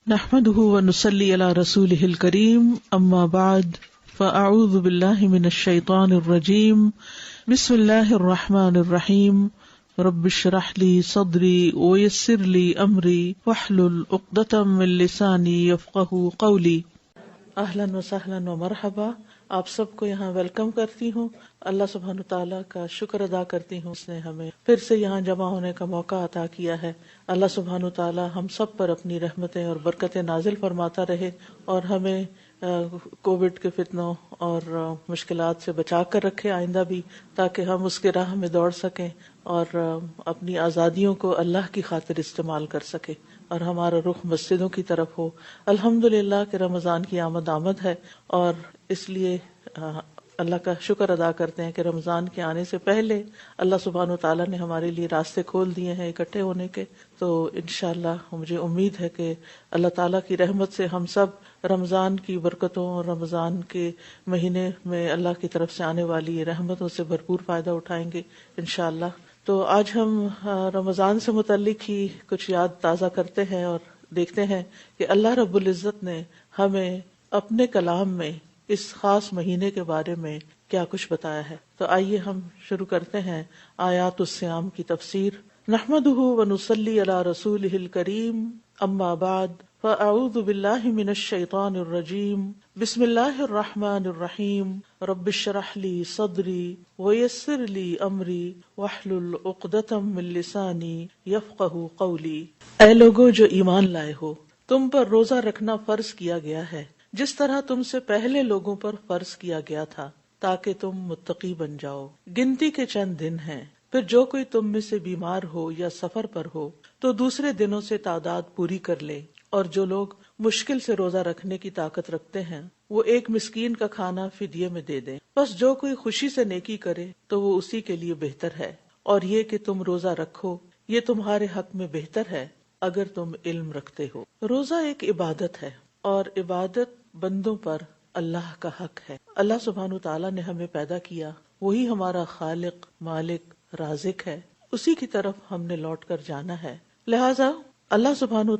نحمده ونصلي على رسوله الكريم اما بعد فاعوذ بالله من الشيطان الرجيم بسم الله الرحمن الرحيم رب اشرح لي صدري ويسر لي امري واحلل عقدة من لساني يفقهوا قولي۔ اہلا وسہلا ومرحبا، آپ سب کو یہاں ویلکم کرتی ہوں۔ اللہ سبحانہ تعالیٰ کا شکر ادا کرتی ہوں، اس نے ہمیں پھر سے یہاں جمع ہونے کا موقع عطا کیا ہے۔ اللہ سبحانہ تعالیٰ ہم سب پر اپنی رحمتیں اور برکتیں نازل فرماتا رہے اور ہمیں کووڈ کے فتنوں اور مشکلات سے بچا کر رکھے آئندہ بھی، تاکہ ہم اس کے راہ میں دوڑ سکیں اور اپنی آزادیوں کو اللہ کی خاطر استعمال کر سکیں اور ہمارا رخ مسجدوں کی طرف ہو۔ الحمدللہ کہ رمضان کی آمد ہے، اور اس لیے اللہ کا شکر ادا کرتے ہیں کہ رمضان کے آنے سے پہلے اللہ سبحانہ وتعالیٰ نے ہمارے لیے راستے کھول دیے ہیں اکٹھے ہونے کے۔ تو انشاءاللہ مجھے امید ہے کہ اللہ تعالیٰ کی رحمت سے ہم سب رمضان کی برکتوں اور رمضان کے مہینے میں اللہ کی طرف سے آنے والی رحمتوں سے بھرپور فائدہ اٹھائیں گے انشاءاللہ۔ تو آج ہم رمضان سے متعلق ہی کچھ یاد تازہ کرتے ہیں اور دیکھتے ہیں کہ اللہ رب العزت نے ہمیں اپنے کلام میں اس خاص مہینے کے بارے میں کیا کچھ بتایا ہے۔ تو آئیے ہم شروع کرتے ہیں آیات الصیام کی تفسیر۔ نحمده ونصلی علی رسولہ الکریم، اما بعد فاعوذ باللہ من الشیطان الرجیم، بسم اللہ الرحمن الرحیم، رب اشرح لی صدری ویسر لی امری واحلل عقدۃ من لسانی یفقہوا قولی۔ اے لوگو جو ایمان لائے ہو، تم پر روزہ رکھنا فرض کیا گیا ہے جس طرح تم سے پہلے لوگوں پر فرض کیا گیا تھا، تاکہ تم متقی بن جاؤ۔ گنتی کے چند دن ہیں، پھر جو کوئی تم میں سے بیمار ہو یا سفر پر ہو تو دوسرے دنوں سے تعداد پوری کر لے، اور جو لوگ مشکل سے روزہ رکھنے کی طاقت رکھتے ہیں وہ ایک مسکین کا کھانا فدیے میں دے دیں۔ بس جو کوئی خوشی سے نیکی کرے تو وہ اسی کے لیے بہتر ہے، اور یہ کہ تم روزہ رکھو یہ تمہارے حق میں بہتر ہے اگر تم علم رکھتے ہو۔ روزہ ایک عبادت ہے، اور عبادت بندوں پر اللہ کا حق ہے۔ اللہ سبحانہ تعالیٰ نے ہمیں پیدا کیا، وہی ہمارا خالق، مالک، رازق ہے، اسی کی طرف ہم نے لوٹ کر جانا ہے۔ لہٰذا اللہ سبحانہ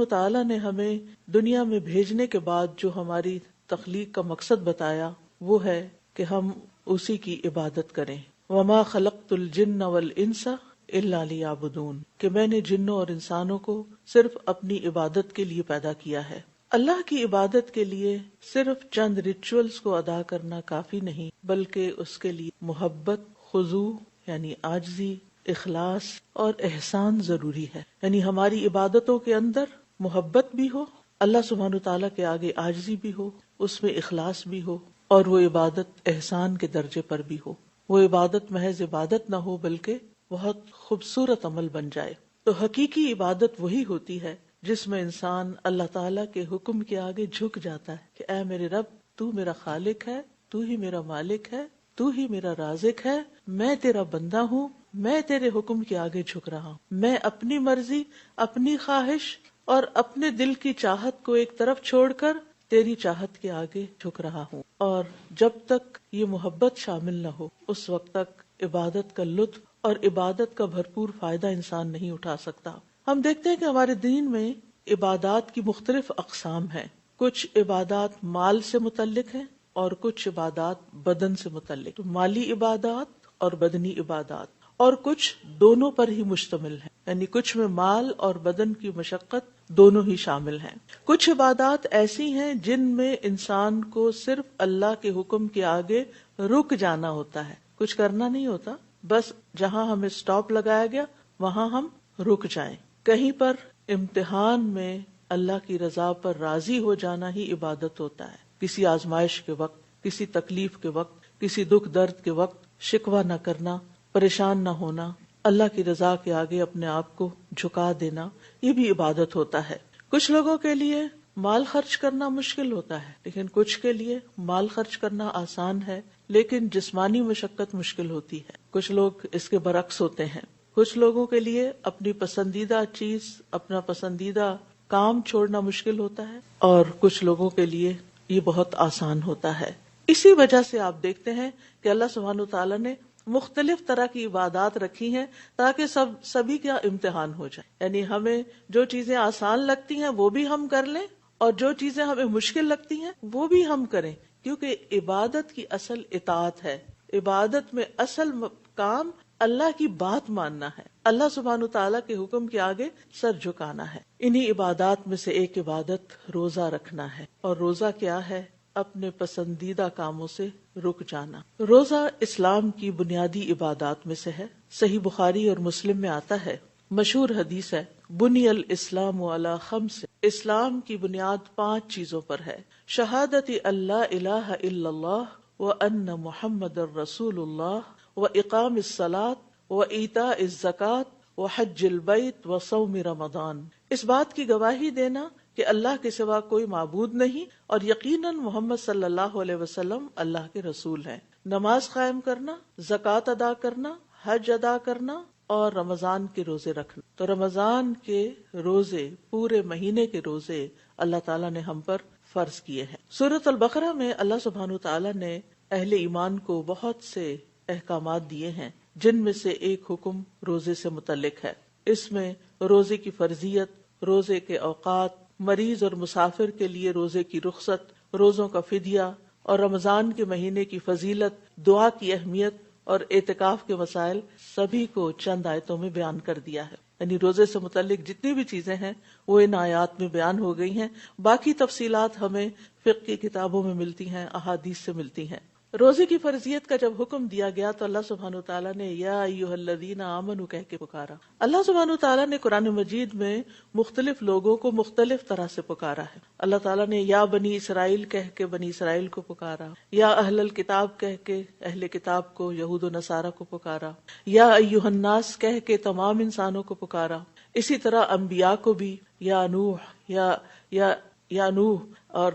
تعالیٰ نے ہمیں دنیا میں بھیجنے کے بعد جو ہماری تخلیق کا مقصد بتایا وہ ہے کہ ہم اسی کی عبادت کریں۔ وما خلقت الجن والانس الا لیعبدون، کہ میں نے جنوں اور انسانوں کو صرف اپنی عبادت کے لیے پیدا کیا ہے۔ اللہ کی عبادت کے لیے صرف چند ریچولز کو ادا کرنا کافی نہیں، بلکہ اس کے لیے محبت، خضوع یعنی عاجزی، اخلاص اور احسان ضروری ہے۔ یعنی ہماری عبادتوں کے اندر محبت بھی ہو، اللہ سبحانہ تعالیٰ کے آگے عاجزی بھی ہو، اس میں اخلاص بھی ہو، اور وہ عبادت احسان کے درجے پر بھی ہو۔ وہ عبادت محض عبادت نہ ہو بلکہ بہت خوبصورت عمل بن جائے۔ تو حقیقی عبادت وہی ہوتی ہے جس میں انسان اللہ تعالیٰ کے حکم کے آگے جھک جاتا ہے کہ اے میرے رب، تو میرا خالق ہے، تو ہی میرا مالک ہے، تو ہی میرا رازق ہے، میں تیرا بندہ ہوں، میں تیرے حکم کے آگے جھک رہا ہوں، میں اپنی مرضی، اپنی خواہش اور اپنے دل کی چاہت کو ایک طرف چھوڑ کر تیری چاہت کے آگے جھک رہا ہوں۔ اور جب تک یہ محبت شامل نہ ہو اس وقت تک عبادت کا لطف اور عبادت کا بھرپور فائدہ انسان نہیں اٹھا سکتا۔ ہم دیکھتے ہیں کہ ہمارے دین میں عبادات کی مختلف اقسام ہیں۔ کچھ عبادات مال سے متعلق ہیں اور کچھ عبادات بدن سے متعلق، مالی عبادات اور بدنی عبادات، اور کچھ دونوں پر ہی مشتمل ہیں، یعنی کچھ میں مال اور بدن کی مشقت دونوں ہی شامل ہیں۔ کچھ عبادات ایسی ہیں جن میں انسان کو صرف اللہ کے حکم کے آگے رک جانا ہوتا ہے، کچھ کرنا نہیں ہوتا، بس جہاں ہمیں سٹاپ لگایا گیا وہاں ہم رک جائیں۔ کہیں پر امتحان میں اللہ کی رضا پر راضی ہو جانا ہی عبادت ہوتا ہے، کسی آزمائش کے وقت، کسی تکلیف کے وقت، کسی دکھ درد کے وقت شکوہ نہ کرنا، پریشان نہ ہونا، اللہ کی رضا کے آگے اپنے آپ کو جھکا دینا، یہ بھی عبادت ہوتا ہے۔ کچھ لوگوں کے لیے مال خرچ کرنا مشکل ہوتا ہے، لیکن کچھ کے لیے مال خرچ کرنا آسان ہے لیکن جسمانی مشقت مشکل ہوتی ہے۔ کچھ لوگ اس کے برعکس ہوتے ہیں۔ کچھ لوگوں کے لیے اپنی پسندیدہ چیز، اپنا پسندیدہ کام چھوڑنا مشکل ہوتا ہے، اور کچھ لوگوں کے لیے یہ بہت آسان ہوتا ہے۔ اسی وجہ سے آپ دیکھتے ہیں کہ اللہ سبحانہ تعالیٰ نے مختلف طرح کی عبادات رکھی ہیں تاکہ سبھی کا امتحان ہو جائے. یعنی ہمیں جو چیزیں آسان لگتی ہیں وہ بھی ہم کر لیں اور جو چیزیں ہمیں مشکل لگتی ہیں وہ بھی ہم کریں، کیونکہ عبادت کی اصل اطاعت ہے. عبادت میں اصل کام اللہ کی بات ماننا ہے، اللہ سبحانہ وتعالیٰ کے حکم کے آگے سر جھکانا ہے. انہی عبادات میں سے ایک عبادت روزہ رکھنا ہے. اور روزہ کیا ہے؟ اپنے پسندیدہ کاموں سے رک جانا. روزہ اسلام کی بنیادی عبادات میں سے ہے. صحیح بخاری اور مسلم میں آتا ہے، مشہور حدیث ہے، بنی الاسلام علی خمس، اسلام کی بنیاد 5 چیزوں پر ہے. شہادت اللہ الہ الا اللہ وان محمد الرسول اللہ واقام الصلاۃ وایتاء الزکوٰۃ وحج البیت وصوم رمضان. اس بات کی گواہی دینا کہ اللہ کے سوا کوئی معبود نہیں اور یقیناً محمد صلی اللہ علیہ وسلم اللہ کے رسول ہیں. نماز قائم کرنا، زکوٰۃ ادا کرنا، حج ادا کرنا اور رمضان کے روزے رکھنا. تو رمضان کے روزے، پورے مہینے کے روزے اللہ تعالیٰ نے ہم پر فرض کیے ہیں. سورۃ البقرہ میں اللہ سبحانہ وتعالیٰ نے اہل ایمان کو بہت سے احکامات دیے ہیں، جن میں سے ایک حکم روزے سے متعلق ہے. اس میں روزے کی فرضیت، روزے کے اوقات، مریض اور مسافر کے لیے روزے کی رخصت، روزوں کا فدیہ اور رمضان کے مہینے کی فضیلت، دعا کی اہمیت اور اعتکاف کے مسائل سبھی کو چند آیتوں میں بیان کر دیا ہے. یعنی روزے سے متعلق جتنی بھی چیزیں ہیں وہ ان آیات میں بیان ہو گئی ہیں. باقی تفصیلات ہمیں فقہ کی کتابوں میں ملتی ہیں، احادیث سے ملتی ہیں. روزے کی فرضیت کا جب حکم دیا گیا تو اللہ سبحانہ وتعالیٰ نے یا ایھا الذین آمنوا کہہ کے پکارا. اللہ سبحانہ وتعالیٰ نے قرآن مجید میں مختلف لوگوں کو مختلف طرح سے پکارا ہے. اللہ تعالیٰ نے یا بنی اسرائیل کہہ کے بنی اسرائیل کو پکارا، یا اہل الکتاب کہہ کے اہل کتاب کو، یہود و نصارہ کو پکارا، یا ایھا الناس کہہ کے تمام انسانوں کو پکارا. اسی طرح انبیاء کو بھی یا نوح یا نوح اور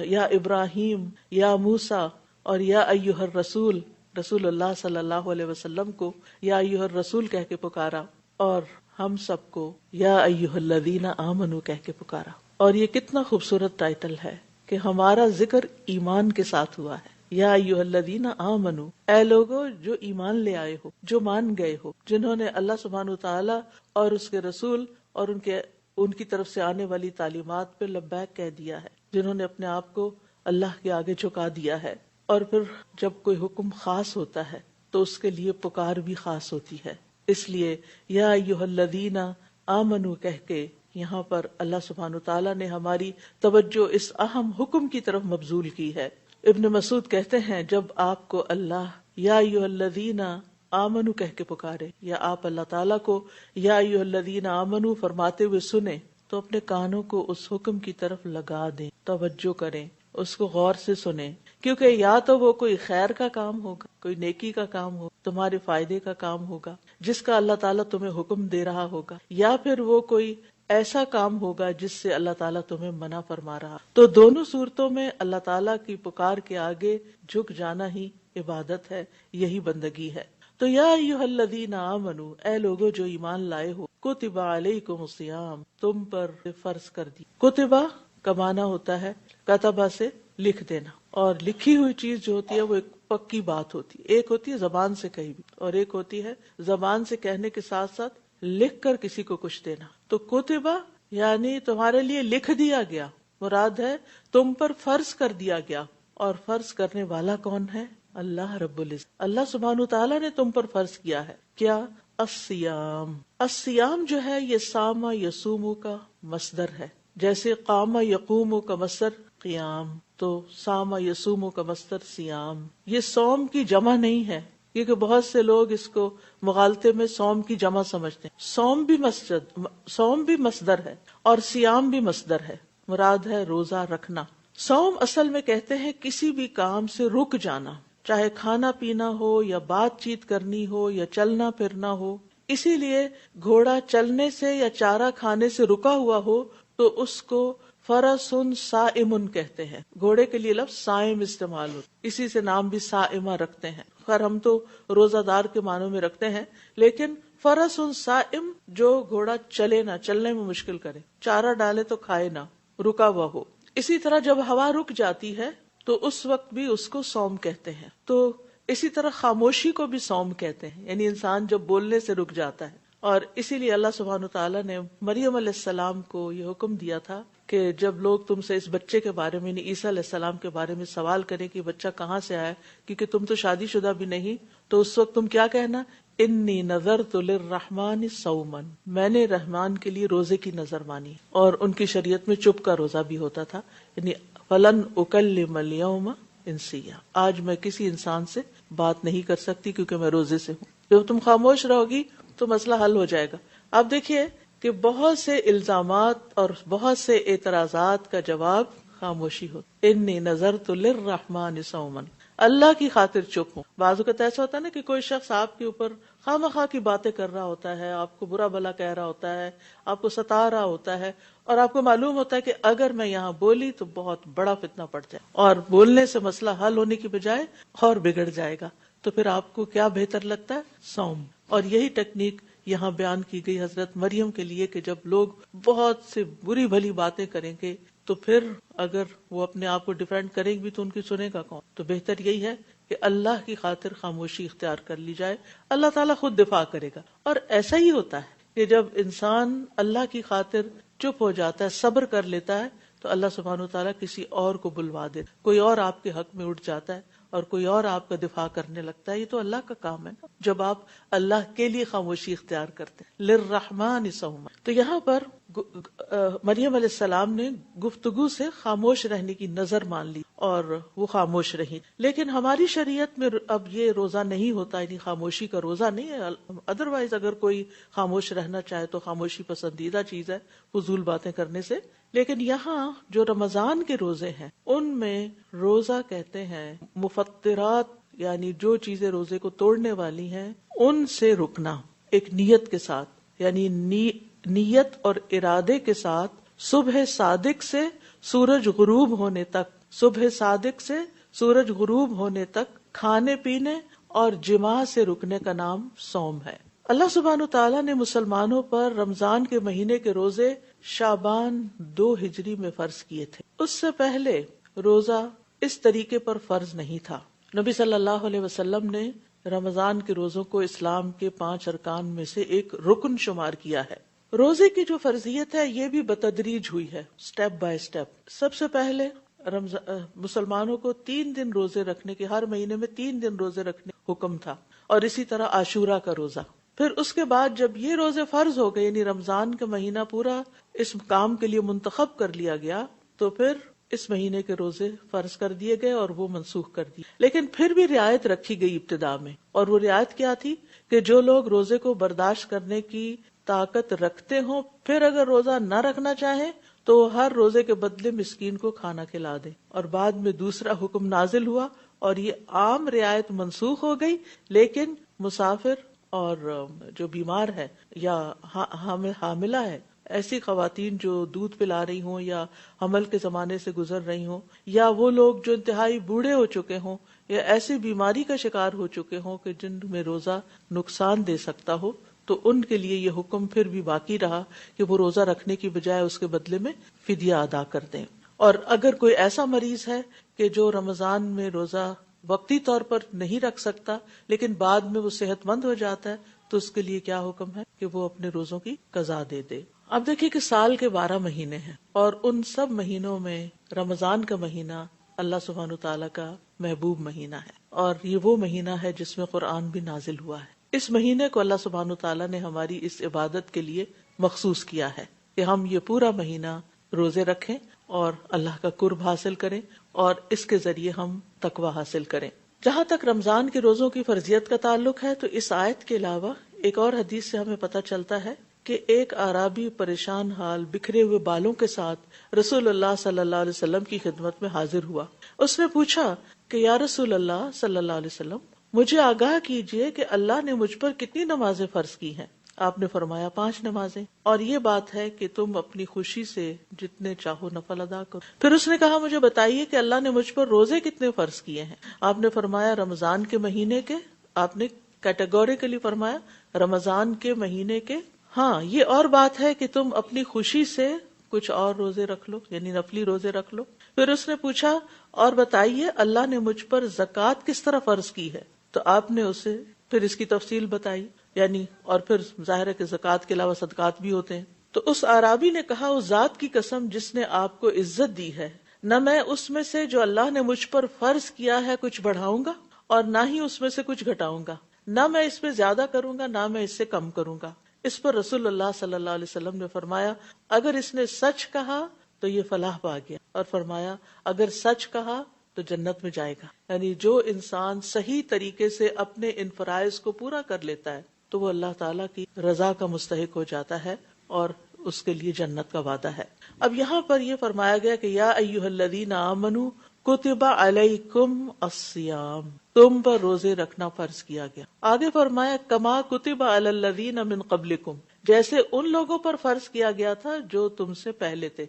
یا ابراہیم یا موسیٰ اور یا ایھا الرسول، رسول اللہ صلی اللہ علیہ وسلم کو یا ایھا الرسول کہہ کے پکارا، اور ہم سب کو یا ایھا الذین آمنوا کہہ کے پکارا. اور یہ کتنا خوبصورت ٹائٹل ہے کہ ہمارا ذکر ایمان کے ساتھ ہوا ہے. یا ایھا الذین آمنوا، اے لوگو جو ایمان لے آئے ہو، جو مان گئے ہو، جنہوں نے اللہ سبحانہ وتعالی اور اس کے رسول اور ان کی طرف سے آنے والی تعلیمات پہ لبیک کہہ دیا ہے، جنہوں نے اپنے آپ کو اللہ کے آگے جھکا دیا ہے. اور پھر جب کوئی حکم خاص ہوتا ہے تو اس کے لیے پکار بھی خاص ہوتی ہے. اس لیے یا ایھا الذین آمنوا کہہ کے یہاں پر اللہ سبحانہ وتعالیٰ نے ہماری توجہ اس اہم حکم کی طرف مبذول کی ہے. ابن مسعود کہتے ہیں جب آپ کو اللہ یا ایھا الذین آمنوا کہہ کے پکارے یا آپ اللہ تعالیٰ کو یا ایھا الذین آمنوا فرماتے ہوئے سنیں تو اپنے کانوں کو اس حکم کی طرف لگا دیں، توجہ کریں، اس کو غور سے سنیں، کیونکہ یا تو وہ کوئی خیر کا کام ہوگا، کوئی نیکی کا کام ہوگا، تمہارے فائدے کا کام ہوگا جس کا اللہ تعالیٰ تمہیں حکم دے رہا ہوگا، یا پھر وہ کوئی ایسا کام ہوگا جس سے اللہ تعالیٰ تمہیں منع فرما رہا. تو دونوں صورتوں میں اللہ تعالیٰ کی پکار کے آگے جھک جانا ہی عبادت ہے، یہی بندگی ہے. تو یا ایھا الذین آمنوا، اے لوگو جو ایمان لائے ہو، کتب علیکم الصیام، تم پر فرض کر دی. کتبہ کا معنی ہوتا ہے کتبہ سے لکھ دینا، اور لکھی ہوئی چیز جو ہوتی ہے وہ ایک پکی بات ہوتی ہے. ایک ہوتی ہے زبان سے کہی بھی، اور ایک ہوتی ہے زبان سے کہنے کے ساتھ ساتھ لکھ کر کسی کو کچھ دینا. تو کتبہ یعنی تمہارے لیے لکھ دیا گیا، مراد ہے تم پر فرض کر دیا گیا. اور فرض کرنے والا کون ہے؟ اللہ رب العزت. اللہ سبحانہ وتعالیٰ نے تم پر فرض کیا ہے. کیا؟ الصیام. الصیام جو ہے یہ صام یصوم کا مصدر ہے، جیسے قام یقوم کا مصدر قیام، تو صام یصوم کا مصدر صیام. یہ صوم کی جمع نہیں ہے، کیونکہ بہت سے لوگ اس کو مغالطے میں صوم کی جمع سمجھتے ہیں. صوم بھی مصدر ہے اور صیام بھی مصدر ہے، مراد ہے روزہ رکھنا. صوم اصل میں کہتے ہیں کسی بھی کام سے رک جانا، چاہے کھانا پینا ہو یا بات چیت کرنی ہو یا چلنا پھرنا ہو. اسی لیے گھوڑا چلنے سے یا چارہ کھانے سے رکا ہوا ہو تو اس کو فرسن صائمن کہتے ہیں. گھوڑے کے لیے لفظ صائم استعمال ہوتا، اسی سے نام بھی صائمہ رکھتے ہیں. خیر ہم تو روزہ دار کے معنوں میں رکھتے ہیں، لیکن فرسن صائم جو گھوڑا چلے نہ، چلنے میں مشکل کرے، چارہ ڈالے تو کھائے نہ، رکا ہوا ہو. اسی طرح جب ہوا رک جاتی ہے تو اس وقت بھی اس کو صوم کہتے ہیں. تو اسی طرح خاموشی کو بھی صوم کہتے ہیں، یعنی انسان جب بولنے سے رک جاتا ہے. اور اسی لیے اللہ سبحانہ وتعالیٰ نے مریم علیہ السلام کو یہ حکم دیا تھا کہ جب لوگ تم سے اس بچے کے بارے میں، یعنی عیسیٰ علیہ السلام کے بارے میں سوال کریں کہ بچہ کہاں سے آیا، کیونکہ تم تو شادی شدہ بھی نہیں، تو اس وقت تم کیا کہنا، انی نذرت للرحمن صوما، میں نے رحمان کے لیے روزے کی نظر مانی. اور ان کی شریعت میں چپ کا روزہ بھی ہوتا تھا، یعنی فلن اکلم اليوم انسیا، آج میں کسی انسان سے بات نہیں کر سکتی کیونکہ میں روزے سے ہوں. جب تم خاموش رہو گی تو مسئلہ حل ہو جائے گا. آپ دیکھیے کہ بہت سے الزامات اور بہت سے اعتراضات کا جواب خاموشی ہو. انی نذرت للرحمن صوما، اللہ کی خاطر چپ ہوں. بعض اوقات ایسا ہوتا ہے نا کہ کوئی شخص آپ کے اوپر خواہ مخواہ کی باتیں کر رہا ہوتا ہے، آپ کو برا بھلا کہہ رہا ہوتا ہے، آپ کو ستا رہا ہوتا ہے، اور آپ کو معلوم ہوتا ہے کہ اگر میں یہاں بولی تو بہت بڑا فتنہ پڑ جائے اور بولنے سے مسئلہ حل ہونے کی بجائے اور بگڑ جائے گا. تو پھر آپ کو کیا بہتر لگتا ہے؟ صوم. اور یہی ٹیکنیک یہاں بیان کی گئی حضرت مریم کے لیے کہ جب لوگ بہت سے بری بھلی باتیں کریں گے تو پھر اگر وہ اپنے آپ کو ڈیفینڈ کریں بھی تو ان کی سنے گا کون؟ تو بہتر یہی ہے کہ اللہ کی خاطر خاموشی اختیار کر لی جائے، اللہ تعالیٰ خود دفاع کرے گا. اور ایسا ہی ہوتا ہے کہ جب انسان اللہ کی خاطر چپ ہو جاتا ہے، صبر کر لیتا ہے، تو اللہ سبحانہ وتعالیٰ کسی اور کو بلوا دیتا، کوئی اور آپ کے حق میں اٹھ جاتا ہے اور کوئی اور آپ کا دفاع کرنے لگتا ہے. یہ تو اللہ کا کام ہے نا، جب آپ اللہ کے لیے خاموشی اختیار کرتے ہیں. للرحمن صوما. تو یہاں پر مریم علیہ السلام نے گفتگو سے خاموش رہنے کی نظر مان لی اور وہ خاموش رہی. لیکن ہماری شریعت میں اب یہ روزہ نہیں ہوتا، یعنی خاموشی کا روزہ نہیں ہے. ادروائز اگر کوئی خاموش رہنا چاہے تو خاموشی پسندیدہ چیز ہے فضول باتیں کرنے سے. لیکن یہاں جو رمضان کے روزے ہیں ان میں روزہ کہتے ہیں مفطرات، یعنی جو چیزیں روزے کو توڑنے والی ہیں ان سے رکنا ایک نیت کے ساتھ، یعنی نیت اور ارادے کے ساتھ صبح صادق سے سورج غروب ہونے تک، صبح صادق سے سورج غروب ہونے تک کھانے پینے اور جماع سے رکنے کا نام صوم ہے. اللہ سبحانہ تعالیٰ نے مسلمانوں پر رمضان کے مہینے کے روزے شعبان 2 ہجری میں فرض کیے تھے. اس سے پہلے روزہ اس طریقے پر فرض نہیں تھا. نبی صلی اللہ علیہ وسلم نے رمضان کے روزوں کو اسلام کے 5 ارکان میں سے ایک رکن شمار کیا ہے. روزے کی جو فرضیت ہے یہ بھی بتدریج ہوئی ہے، سٹیپ بائی سٹیپ. سب سے پہلے مسلمانوں کو 3 دن روزے رکھنے کے، ہر مہینے میں 3 دن روزے رکھنے کا حکم تھا، اور اسی طرح عاشورہ کا روزہ. پھر اس کے بعد جب یہ روزے فرض ہو گئے، یعنی رمضان کا مہینہ پورا اس کام کے لیے منتخب کر لیا گیا، تو پھر اس مہینے کے روزے فرض کر دیے گئے اور وہ منسوخ کر دیے. لیکن پھر بھی رعایت رکھی گئی ابتدا میں، اور وہ رعایت کیا تھی کہ جو لوگ روزے کو برداشت کرنے کی طاقت رکھتے ہوں، پھر اگر روزہ نہ رکھنا چاہیں تو ہر روزے کے بدلے مسکین کو کھانا کھلا دیں. اور بعد میں دوسرا حکم نازل ہوا اور یہ عام رعایت منسوخ ہو گئی، لیکن مسافر اور جو بیمار ہے یا حاملہ ہے، ایسی خواتین جو دودھ پلا رہی ہوں یا حمل کے زمانے سے گزر رہی ہوں، یا وہ لوگ جو انتہائی بوڑھے ہو چکے ہوں یا ایسی بیماری کا شکار ہو چکے ہوں کہ جن میں روزہ نقصان دے سکتا ہو، تو ان کے لیے یہ حکم پھر بھی باقی رہا کہ وہ روزہ رکھنے کی بجائے اس کے بدلے میں فدیہ ادا کر دیں. اور اگر کوئی ایسا مریض ہے کہ جو رمضان میں روزہ وقتی طور پر نہیں رکھ سکتا لیکن بعد میں وہ صحت مند ہو جاتا ہے، تو اس کے لیے کیا حکم ہے کہ وہ اپنے روزوں کی قضا دے دے. اب دیکھیں کہ سال کے 12 مہینے ہیں، اور ان سب مہینوں میں رمضان کا مہینہ اللہ سبحانہ تعالیٰ کا محبوب مہینہ ہے، اور یہ وہ مہینہ ہے جس میں قرآن بھی نازل ہوا ہے. اس مہینے کو اللہ سبحانہ تعالیٰ نے ہماری اس عبادت کے لیے مخصوص کیا ہے کہ ہم یہ پورا مہینہ روزے رکھیں اور اللہ کا قرب حاصل کریں، اور اس کے ذریعے ہم تقوی حاصل کریں. جہاں تک رمضان کے روزوں کی فرضیت کا تعلق ہے تو اس آیت کے علاوہ ایک اور حدیث سے ہمیں پتہ چلتا ہے کہ ایک اعرابی پریشان حال بکھرے ہوئے بالوں کے ساتھ رسول اللہ صلی اللہ علیہ وسلم کی خدمت میں حاضر ہوا. اس نے پوچھا کہ یا رسول اللہ صلی اللہ علیہ وسلم، مجھے آگاہ کیجئے کہ اللہ نے مجھ پر کتنی نمازیں فرض کی ہیں. آپ نے فرمایا 5 نمازیں، اور یہ بات ہے کہ تم اپنی خوشی سے جتنے چاہو نفل ادا کرو. پھر اس نے کہا مجھے بتائیے کہ اللہ نے مجھ پر روزے کتنے فرض کیے ہیں. آپ نے فرمایا رمضان کے مہینے کے. آپ نے کیٹیگوریکلی فرمایا رمضان کے مہینے کے. ہاں، یہ اور بات ہے کہ تم اپنی خوشی سے کچھ اور روزے رکھ لو، یعنی نفلی روزے رکھ لو. پھر اس نے پوچھا اور بتائیے اللہ نے مجھ پر زکوٰۃ کس طرح فرض کی ہے. تو آپ نے اسے پھر اس کی تفصیل بتائی، یعنی اور پھر ظاہر ہے کہ زکوٰۃ کے علاوہ صدقات بھی ہوتے ہیں. تو اس اعرابی نے کہا اس ذات کی قسم جس نے آپ کو عزت دی ہے، نہ میں اس میں سے جو اللہ نے مجھ پر فرض کیا ہے کچھ بڑھاؤں گا اور نہ ہی اس میں سے کچھ گھٹاؤں گا، نہ میں اس میں زیادہ کروں گا نہ میں اس سے کم کروں گا. اس پر رسول اللہ صلی اللہ علیہ وسلم نے فرمایا اگر اس نے سچ کہا تو یہ فلاح پا گیا، اور فرمایا اگر سچ کہا تو جنت میں جائے گا. یعنی جو انسان صحیح طریقے سے اپنے ان فرائض کو پورا کر لیتا ہے تو وہ اللہ تعالیٰ کی رضا کا مستحق ہو جاتا ہے اور اس کے لیے جنت کا وعدہ ہے. اب یہاں پر یہ فرمایا گیا کہ یا ایھا الذین آمنوا کتب علیکم الصیام، تم پر روزے رکھنا فرض کیا گیا. آگے فرمایا کما کتب علی الذین من قبلکم، جیسے ان لوگوں پر فرض کیا گیا تھا جو تم سے پہلے تھے.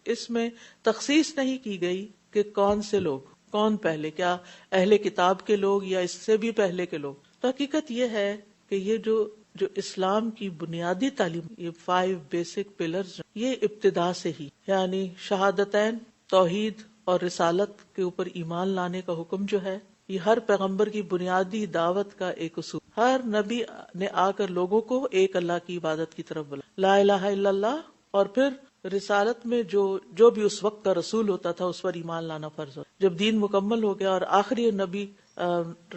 اس میں تخصیص نہیں کی گئی کہ کون سے لوگ، کون پہلے، کیا اہل کتاب کے لوگ یا اس سے بھی پہلے کے لوگ. تو حقیقت یہ ہے کہ یہ جو اسلام کی بنیادی تعلیم، یہ 5 بیسک پلرز، یہ ابتدا سے ہی، یعنی شہادتین، توحید اور رسالت کے اوپر ایمان لانے کا حکم جو ہے، یہ ہر پیغمبر کی بنیادی دعوت کا ایک اصول. ہر نبی نے آ کر لوگوں کو ایک اللہ کی عبادت کی طرف بلایا، لا الہ الا اللہ، اور پھر رسالت میں جو بھی اس وقت کا رسول ہوتا تھا اس پر ایمان لانا فرض ہوتا. جب دین مکمل ہو گیا اور آخری نبی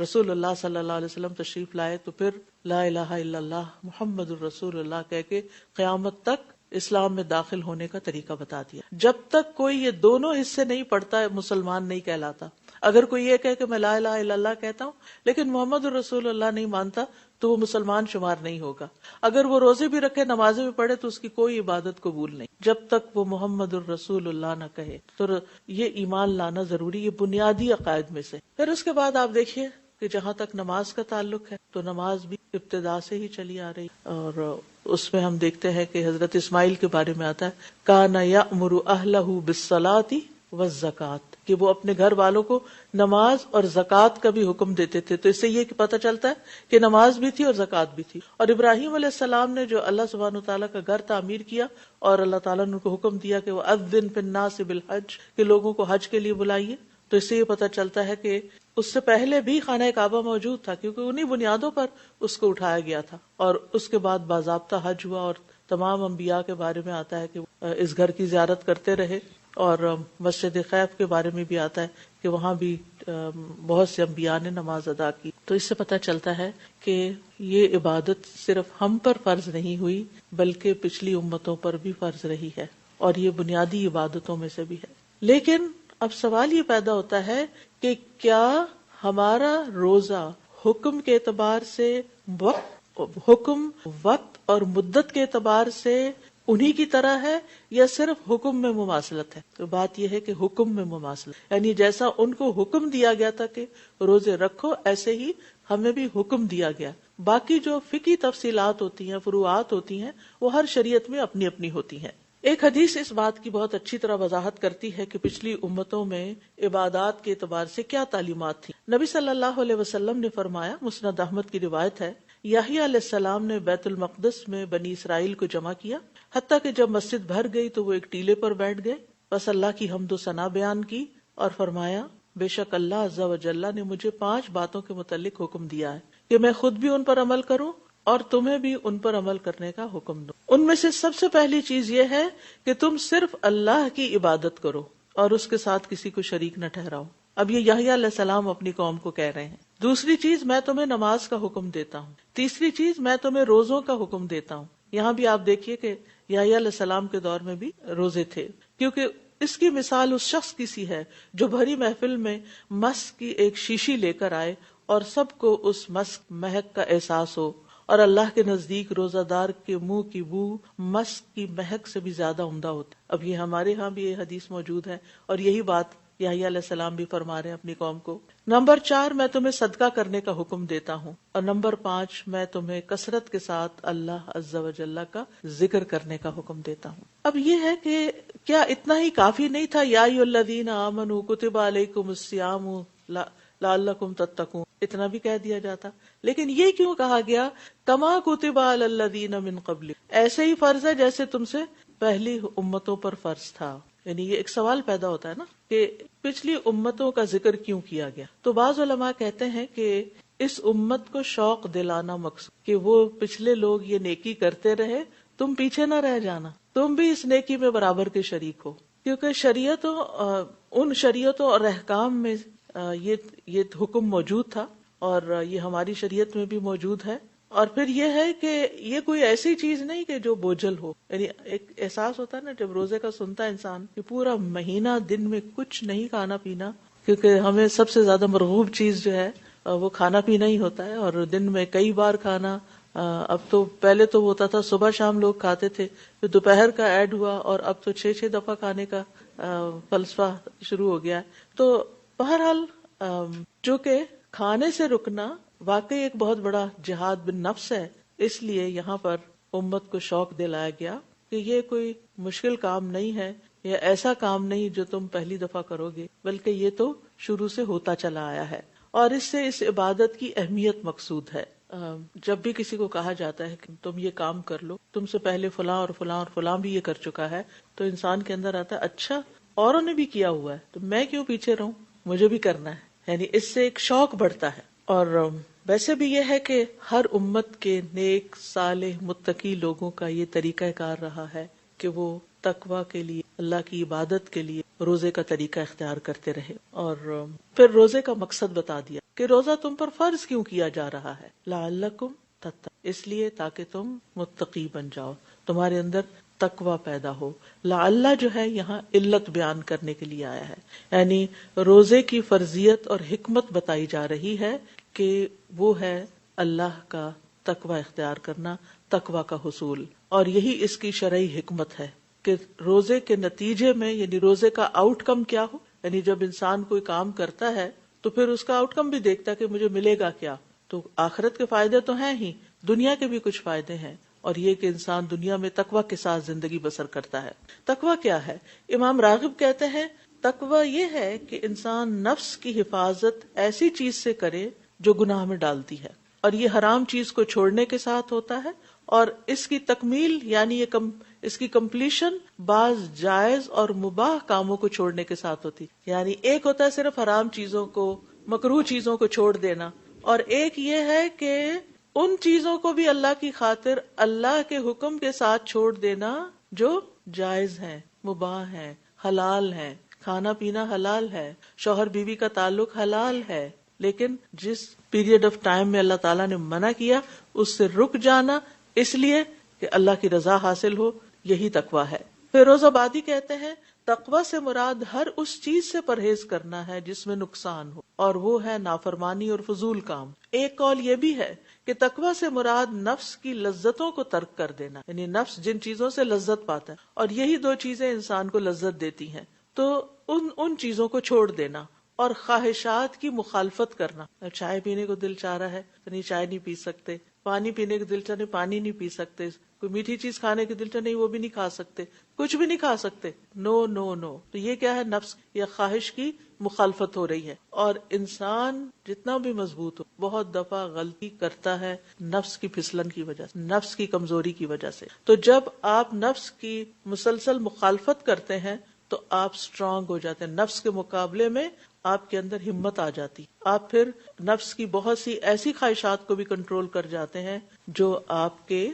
رسول اللہ صلی اللہ علیہ وسلم تشریف لائے تو پھر لا الہ الا اللہ محمد الرسول اللہ کہہ کے قیامت تک اسلام میں داخل ہونے کا طریقہ بتا دیا. جب تک کوئی یہ دونوں حصے نہیں پڑھتا مسلمان نہیں کہلاتا. اگر کوئی یہ کہے کہ میں لا الہ الا اللہ کہتا ہوں لیکن محمد الرسول اللہ نہیں مانتا تو وہ مسلمان شمار نہیں ہوگا. اگر وہ روزے بھی رکھے، نمازیں بھی پڑھے، تو اس کی کوئی عبادت قبول نہیں جب تک وہ محمد الرسول اللہ نہ کہے. تو یہ ایمان لانا ضروری، یہ بنیادی عقائد میں سے. پھر اس کے بعد آپ دیکھیے کہ جہاں تک نماز کا تعلق ہے تو نماز بھی ابتدا سے ہی چلی آ رہی، اور اس میں ہم دیکھتے ہیں کہ حضرت اسماعیل کے بارے میں آتا ہے کان یأمر اہلہ بالصلاۃ والزکاۃ، کہ وہ اپنے گھر والوں کو نماز اور زکوٰۃ کا بھی حکم دیتے تھے. تو اس سے یہ پتہ چلتا ہے کہ نماز بھی تھی اور زکوٰۃ بھی تھی. اور ابراہیم علیہ السلام نے جو اللہ سبحانہ وتعالیٰ کا گھر تعمیر کیا اور اللہ تعالیٰ نے ان کو حکم دیا کہ وہ اذن فی الناس بالحج، کہ لوگوں کو حج کے لیے بلائیے. تو اس سے یہ پتہ چلتا ہے کہ اس سے پہلے بھی خانہ کعبہ موجود تھا، کیونکہ انہی بنیادوں پر اس کو اٹھایا گیا تھا. اور اس کے بعد باضابطہ حج ہوا، اور تمام انبیاء کے بارے میں آتا ہے کہ اس گھر کی زیارت کرتے رہے. اور مسجد خیف کے بارے میں بھی آتا ہے کہ وہاں بھی بہت سے انبیاء نے نماز ادا کی. تو اس سے پتہ چلتا ہے کہ یہ عبادت صرف ہم پر فرض نہیں ہوئی بلکہ پچھلی امتوں پر بھی فرض رہی ہے، اور یہ بنیادی عبادتوں میں سے بھی ہے. لیکن اب سوال یہ پیدا ہوتا ہے کہ کیا ہمارا روزہ حکم کے اعتبار سے وقت اور مدت کے اعتبار سے انہی کی طرح ہے یا صرف حکم میں مماثلت ہے؟ تو بات یہ ہے کہ حکم میں مماثلت، یعنی جیسا ان کو حکم دیا گیا تھا کہ روزے رکھو، ایسے ہی ہمیں بھی حکم دیا گیا. باقی جو فقہی تفصیلات ہوتی ہیں، فروعات ہوتی ہیں، وہ ہر شریعت میں اپنی اپنی ہوتی ہیں. ایک حدیث اس بات کی بہت اچھی طرح وضاحت کرتی ہے کہ پچھلی امتوں میں عبادات کے اعتبار سے کیا تعلیمات تھی. نبی صلی اللہ علیہ وسلم نے فرمایا، مسند احمد کی روایت ہے، یحییٰ علیہ السلام نے بیت المقدس میں بنی اسرائیل کو جمع کیا، حتیٰ کہ جب مسجد بھر گئی تو وہ ایک ٹیلے پر بیٹھ گئے، بس اللہ کی حمد و ثنا بیان کی اور فرمایا بے شک اللہ عز و جل نے مجھے 5 باتوں کے متعلق حکم دیا ہے کہ میں خود بھی ان پر عمل کروں اور تمہیں بھی ان پر عمل کرنے کا حکم دوں. ان میں سے سب سے پہلی چیز یہ ہے کہ تم صرف اللہ کی عبادت کرو اور اس کے ساتھ کسی کو شریک نہ ٹھہراؤ. اب یہ یحییٰ علیہ السلام اپنی قوم کو کہہ رہے ہیں. دوسری چیز، میں تمہیں نماز کا حکم دیتا ہوں. تیسری چیز، میں تمہیں روزوں کا حکم دیتا ہوں. یہاں بھی آپ دیکھیے کہ یحییٰ علیہ السلام کے دور میں بھی روزے تھے، کیونکہ اس کی مثال اس شخص کی سی ہے جو بھری محفل میں مسک کی ایک شیشی لے کر آئے اور سب کو اس مسک مہک کا احساس ہو، اور اللہ کے نزدیک روزہ دار کے منہ کی بو مسک کی مہک سے بھی زیادہ عمدہ ہوتی. اب یہ ہمارے ہاں بھی یہ حدیث موجود ہے اور یہی بات یحییٰ علیہ السلام بھی فرما رہے ہیں اپنی قوم کو. نمبر 4، میں تمہیں صدقہ کرنے کا حکم دیتا ہوں. اور نمبر 5، میں تمہیں کثرت کے ساتھ اللہ عز و جل کا ذکر کرنے کا حکم دیتا ہوں. اب یہ ہے کہ کیا اتنا ہی کافی نہیں تھا؟ یا ایھا الذین آمنوا کتب علیکم الصیام لعلکم تتقون، اتنا بھی کہہ دیا جاتا. لیکن یہ کیوں کہا گیا کما کتب علی الذین من قبل، ایسے ہی فرض ہے جیسے تم سے پہلی امتوں پر فرض تھا. یعنی یہ ایک سوال پیدا ہوتا ہے نا کہ پچھلی امتوں کا ذکر کیوں کیا گیا. تو بعض علماء کہتے ہیں کہ اس امت کو شوق دلانا مقصود کہ وہ پچھلے لوگ یہ نیکی کرتے رہے، تم پیچھے نہ رہ جانا، تم بھی اس نیکی میں برابر کے شریک ہو. کیونکہ ان شریعتوں اور احکام میں یہ حکم موجود تھا اور یہ ہماری شریعت میں بھی موجود ہے. اور پھر یہ ہے کہ یہ کوئی ایسی چیز نہیں کہ جو بوجھل ہو. یعنی ایک احساس ہوتا ہے نا جب روزے کا سنتا ہے انسان کہ پورا مہینہ دن میں کچھ نہیں کھانا پینا، کیونکہ ہمیں سب سے زیادہ مرغوب چیز جو ہے وہ کھانا پینا ہی ہوتا ہے، اور دن میں کئی بار کھانا. اب تو پہلے تو ہوتا تھا صبح شام لوگ کھاتے تھے، پھر دوپہر کا ایڈ ہوا، اور اب تو 6 دفعہ کھانے کا فلسفہ شروع ہو گیا ہے. تو بہرحال جو کہ کھانے سے رکنا واقعی ایک بہت بڑا جہاد بن نفس ہے. اس لیے یہاں پر امت کو شوق دلایا گیا کہ یہ کوئی مشکل کام نہیں ہے، یہ ایسا کام نہیں جو تم پہلی دفعہ کرو گے، بلکہ یہ تو شروع سے ہوتا چلا آیا ہے. اور اس سے اس عبادت کی اہمیت مقصود ہے. جب بھی کسی کو کہا جاتا ہے کہ تم یہ کام کر لو، تم سے پہلے فلاں اور فلاں اور فلاں بھی یہ کر چکا ہے، تو انسان کے اندر آتا ہے اچھا اوروں نے بھی کیا ہوا ہے تو میں کیوں پیچھے رہوں، مجھے بھی کرنا ہے. یعنی اس سے ایک شوق بڑھتا ہے. اور ویسے بھی یہ ہے کہ ہر امت کے نیک صالح متقی لوگوں کا یہ طریقہ کار رہا ہے کہ وہ تقوی کے لیے، اللہ کی عبادت کے لیے روزے کا طریقہ اختیار کرتے رہے. اور پھر روزے کا مقصد بتا دیا کہ روزہ تم پر فرض کیوں کیا جا رہا ہے. لعلکم تتقون، اس لیے تاکہ تم متقی بن جاؤ، تمہارے اندر تقوی پیدا ہو. لعل جو ہے یہاں علت بیان کرنے کے لیے آیا ہے، یعنی روزے کی فرضیت اور حکمت بتائی جا رہی ہے کہ وہ ہے اللہ کا تقوی اختیار کرنا، تقوی کا حصول. اور یہی اس کی شرعی حکمت ہے کہ روزے کے نتیجے میں، یعنی روزے کا آؤٹ کم کیا ہو. یعنی جب انسان کوئی کام کرتا ہے تو پھر اس کا آؤٹ کم بھی دیکھتا ہے کہ مجھے ملے گا کیا. تو آخرت کے فائدے تو ہیں ہی، دنیا کے بھی کچھ فائدے ہیں، اور یہ کہ انسان دنیا میں تقوی کے ساتھ زندگی بسر کرتا ہے. تقوی کیا ہے؟ امام راغب کہتے ہیں تقوی یہ ہے کہ انسان نفس کی حفاظت ایسی چیز سے کرے جو گناہ میں ڈالتی ہے، اور یہ حرام چیز کو چھوڑنے کے ساتھ ہوتا ہے. اور اس کی تکمیل یعنی اس کی کمپلیشن بعض جائز اور مباح کاموں کو چھوڑنے کے ساتھ ہوتی. یعنی ایک ہوتا ہے صرف حرام چیزوں کو، مکروہ چیزوں کو چھوڑ دینا، اور ایک یہ ہے کہ ان چیزوں کو بھی اللہ کی خاطر اللہ کے حکم کے ساتھ چھوڑ دینا جو جائز ہیں، مباح ہیں، حلال ہیں. کھانا پینا حلال ہے، شوہر بیوی کا تعلق حلال ہے، لیکن جس پیریڈ آف ٹائم میں اللہ تعالیٰ نے منع کیا اس سے رک جانا، اس لیے کہ اللہ کی رضا حاصل ہو، یہی تقویٰ ہے. فیروز آبادی کہتے ہیں تقویٰ سے مراد ہر اس چیز سے پرہیز کرنا ہے جس میں نقصان ہو، اور وہ ہے نافرمانی اور فضول کام. ایک قول یہ بھی ہے کہ تقویٰ سے مراد نفس کی لذتوں کو ترک کر دینا، یعنی نفس جن چیزوں سے لذت پاتا ہے، اور یہی دو چیزیں انسان کو لذت دیتی ہیں، تو ان چیزوں کو چھوڑ دینا. اور خواہشات کی مخالفت کرنا. چائے پینے کو دل چاہ رہا ہے تو نہیں چائے نہیں پی سکتے، پانی پینے کو دل چاہ نہیں پانی نہیں پی سکتے، کوئی میٹھی چیز کھانے کے دل چاہ نہیں وہ بھی نہیں کھا سکتے، کچھ بھی نہیں کھا سکتے. نو نو نو. تو یہ کیا ہے؟ نفس یا خواہش کی مخالفت ہو رہی ہے. اور انسان جتنا بھی مضبوط ہو بہت دفعہ غلطی کرتا ہے نفس کی پھسلن کی وجہ سے، نفس کی کمزوری کی وجہ سے. تو جب آپ نفس کی مسلسل مخالفت کرتے ہیں تو آپ اسٹرانگ ہو جاتے ہیں، نفس کے مقابلے میں آپ کے اندر ہمت آ جاتی. آپ پھر نفس کی بہت سی ایسی خواہشات کو بھی کنٹرول کر جاتے ہیں جو آپ کے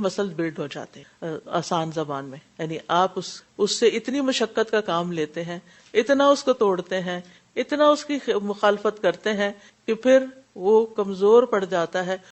مسل بلڈ ہو جاتے ہیں. آسان زبان میں یعنی آپ اس سے اتنی مشقت کا کام لیتے ہیں، اتنا اس کو توڑتے ہیں، اتنا اس کی مخالفت کرتے ہیں کہ پھر وہ کمزور پڑ جاتا ہے